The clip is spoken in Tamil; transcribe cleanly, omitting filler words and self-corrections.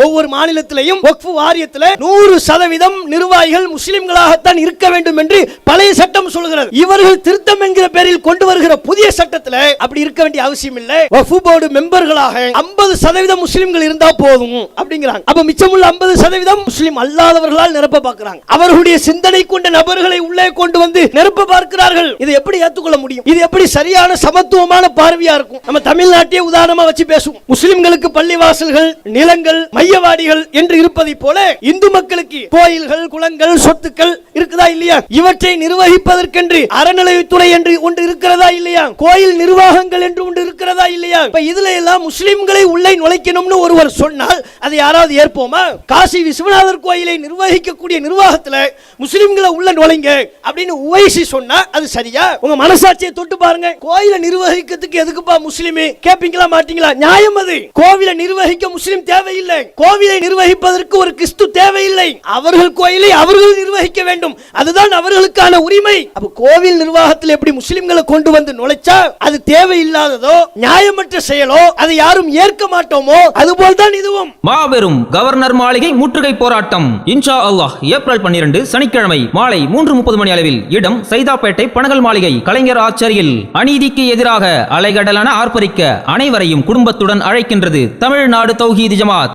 ஒவ்வொரு மாநிலத்திலையும் வக்ஃப் வாரியத்தில் 100% நிர்வாகிகள் முஸ்லிம்களாகத்தான் இருக்க வேண்டும் என்று பழைய சட்டம் சொல்கிறது. இவர்கள் திருத்தம் என்கிற பேரில் கொண்டு வருகிற புதிய சட்டத்தில் அப்படி இருக்க வேண்டிய அவசியம் இல்லை. வக்ஃப் போர்டு மெம்பர்களாக 50% முஸ்லிம்கள் இருந்தா போதும் அப்படிங்கிறாங்க. அப்ப மிச்சமுள்ள 50% முஸ்லிம் அல்லாதவர்களால் நிரப்ப பார்க்கிறாங்க. அவர்களுடைய சிந்தனை கொண்ட நபர்களை உள்ளே கொண்டு வந்து நிரப்ப பார்க்கிறார்கள். இதை எப்படி ஏற்றுக்கொள்ள முடியும்? இது எப்படி சரியான சமத்துவமான பார்வையா இருக்கும்? நம்ம தமிழ்நாட்டையே உதாரணமா வச்சு பேசுவோம். முஸ்லிம்களுக்கு பள்ளிவாசல்கள், நிலங்கள், மையவாடிகள் என்று இருப்பதை போல இந்து மக்களுக்கு கோயில்கள், குளங்கள், சொத்துக்கள் இருக்குதா இல்லையா? இவற்றை நிர்வகிப்பதற்கென்று அறநிலையத்துறை என்று ஒன்று இருக்கிறதா இல்லையா? கோயில் நிர்வாகங்கள் என்று ஒன்று இருக்கிறதா இல்லையா? இதுல எல்லாம் முஸ்லிம்களை உள்ளே நுழைக்கணும்னு ஒருவர் சொன்னால் அதை யாராவது ஏற்போமா? காசி விஸ்வநாதர் கோயிலை நிர்வகிக்கக்கூடிய நிர்வாகத்தில் முஸ்லிம்களை உள்ள நுழைங்க அப்படின்னு உவைசி சொன்னா அது சரியா? உங்க மனசாட்சியை தொட்டு பாருங்க. கோயிலை நிர்வகிக்கிறதுக்கு எதுக்குப்பா முஸ்லிம் கேப்பீங்களா மாட்டீங்களா? நியாயம் அது. கோவிலை நிர்வகிக்க முஸ்லிம் தேவையில்லை. கோவிலை நிர்வகிப்பதற்கு ஒரு கிறிஸ்து தேவையில்லை. அவர்கள் கோயிலை அவர்கள் நிர்வகிக்க வேண்டும். அதுதான் அவர்களுக்கான உரிமை. அப்ப கோவில் நிர்வாகத்தில் எப்படி முஸ்லிம்களை கொண்டு வந்து நுழைச்சா அது தேவையில்லாததோ நியாயமற்ற செயலோ அதை யாரும் ஏற்க மாட்டோமோ அதுபோல் தான் இதுவும். மாபெரும் கவர்னர் மாளிகை முற்றுகை போராட்டம் இன்ஷா அல்லாஹ் ஏப்ரல் 12 சனிக்கிழமை மாலை 3:30 மணி அளவில். இடம் சைதாப்பேட்டை பனகல் மாளிகை, கலைஞர் ஆச்சரியில். அநீதிக்கு எதிராக அலைகடலான ஆர்ப்பரிக்க அனைவரையும் குடும்பத்துடன் அழைக்கின்றது தமிழ்நாடு தௌஹீத் ஜமாத்.